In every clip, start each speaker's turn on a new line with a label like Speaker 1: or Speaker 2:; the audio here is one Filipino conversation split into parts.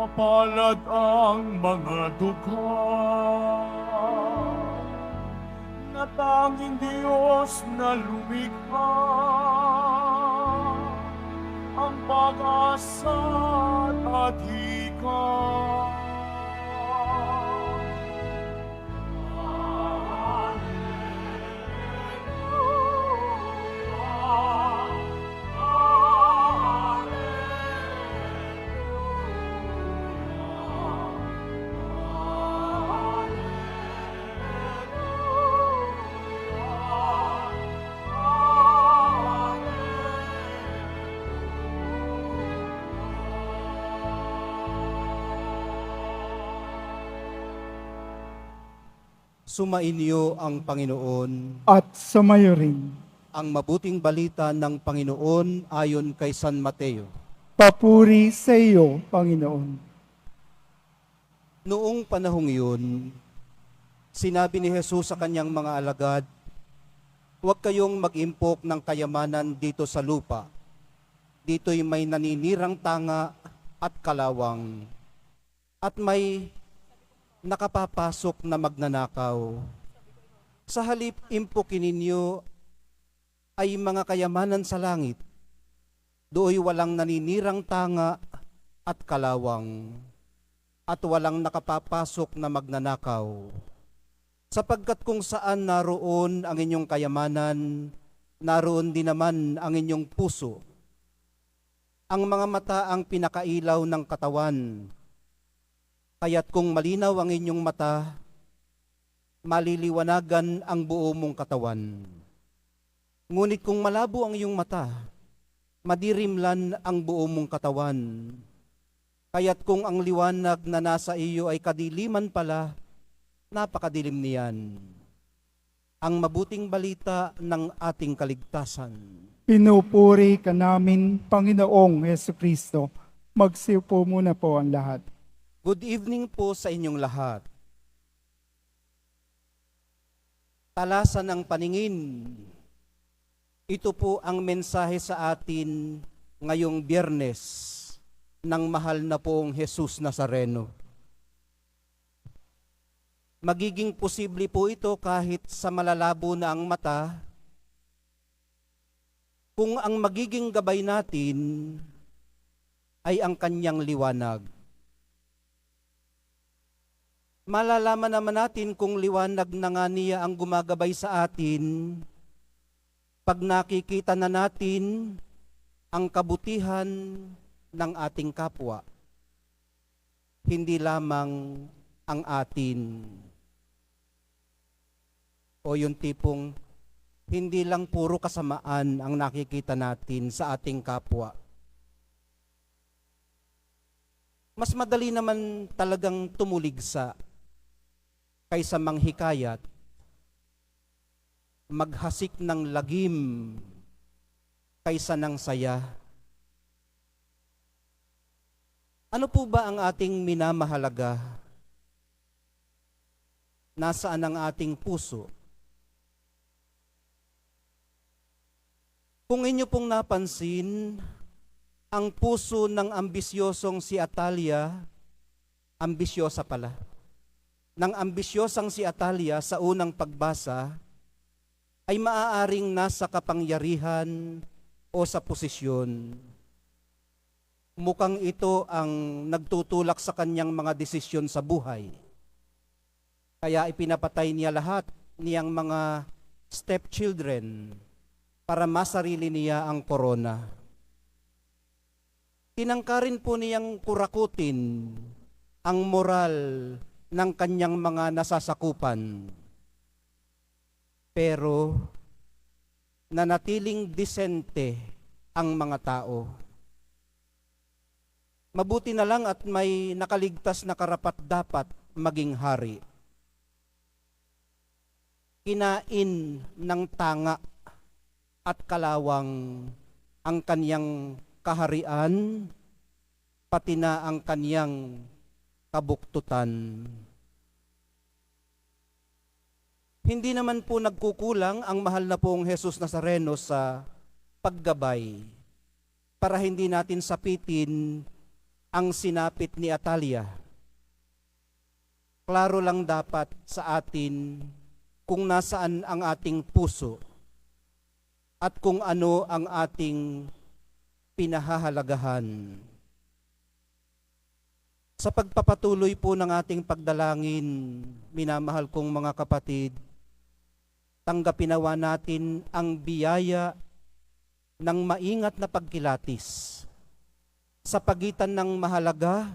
Speaker 1: Mapalad ang mga dukha na tanging Diyos na lumikha, ang pag-asa at hika.
Speaker 2: Sumainyo ang Panginoon.
Speaker 3: At sumayo rin.
Speaker 2: Ang mabuting balita ng Panginoon ayon kay San Mateo.
Speaker 3: Papuri sa iyo, Panginoon.
Speaker 2: Noong panahong yun, sinabi ni Jesus sa kanyang mga alagad, "Huwag kayong mag-impok ng kayamanan dito sa lupa. Dito'y may naninirang tanga at kalawang, at may nakapapasok na magnanakaw. Sa halip impokin ninyo ay mga kayamanan sa langit. Dooy walang naninirang tanga at kalawang, at walang nakapapasok na magnanakaw. Sapagkat kung saan naroon ang inyong kayamanan, naroon din naman ang inyong puso. Ang mga mata ang pinakailaw ng katawan. Kaya't kung malinaw ang inyong mata, maliliwanagan ang buo mong katawan. Ngunit kung malabo ang iyong mata, madirimlan ang buo mong katawan. Kaya't kung ang liwanag na nasa iyo ay kadiliman pala, napakadilim niyan. Ang mabuting balita ng ating kaligtasan.
Speaker 3: Pinupuri ka namin, Panginoong Jesucristo. Magsiupo muna po ang lahat.
Speaker 2: Good evening po sa inyong lahat. Talasan ng paningin. Ito po ang mensahe sa atin ngayong Biyernes ng mahal na poong Jesus Nazareno. Magiging posible po ito kahit sa malalabo na ang mata, kung ang magiging gabay natin ay ang kanyang liwanag. Malalaman naman natin kung liwanag na nga niya ang gumagabay sa atin pag nakikita na natin ang kabutihan ng ating kapwa. Hindi lamang ang atin. O yung tipong hindi lang puro kasamaan ang nakikita natin sa ating kapwa. Mas madali naman talagang tumuligsa kaysa manghikayat, maghasik ng lagim kaysa ng saya. Ano po ba ang ating minamahalaga? Nasaan ang ating puso? Kung inyo pong napansin, ang puso ng ambisyosong si Atalia, ambisyosa pala. Ng ambisyosang si Atalia sa unang pagbasa ay maaaring nasa kapangyarihan o sa posisyon. Mukhang ito ang nagtutulak sa kanyang mga desisyon sa buhay. Kaya ipinapatay niya lahat niyang mga stepchildren para masarili niya ang korona. Tinangkarin po niyang kurakutin ang moral ng kanyang mga nasasakupan. Pero nanatiling disente ang mga tao. Mabuti na lang at may nakaligtas na karapat-dapat maging hari. Kinain ng tanga at kalawang ang kanyang kaharian, pati na ang kanyang kabuktutan. Hindi naman po nagkukulang ang mahal na poong Jesus Nazareno sa paggabay para hindi natin sapitin ang sinapit ni Atalia. Klaro lang dapat sa atin kung nasaan ang ating puso at kung ano ang ating pinahahalagahan. Sa pagpapatuloy po ng ating pagdalangin, minamahal kong mga kapatid, tanggapin nawa natin ang biyaya ng maingat na pagkilatis sa pagitan ng mahalaga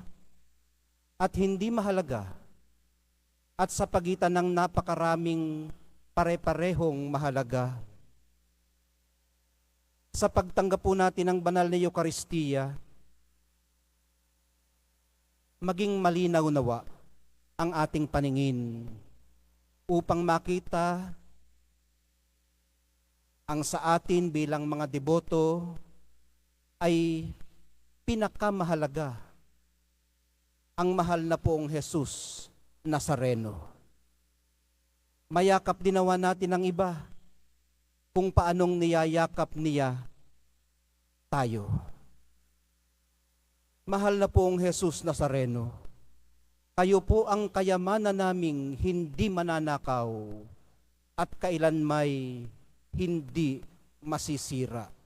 Speaker 2: at hindi mahalaga at sa pagitan ng napakaraming pare-parehong mahalaga. Sa pagtanggap po natin ng banal na Eucharistia, maging malinaw nawa ang ating paningin upang makita ang sa atin bilang mga deboto ay pinakamahalaga ang mahal na poong Jesus Nazareno. Mayakap din nawa natin ang iba kung paanong niyayakap niya tayo. Mahal na poong Jesus Nazareno, kayo po ang kayamanan naming hindi mananakaw at kailanmay hindi masisira.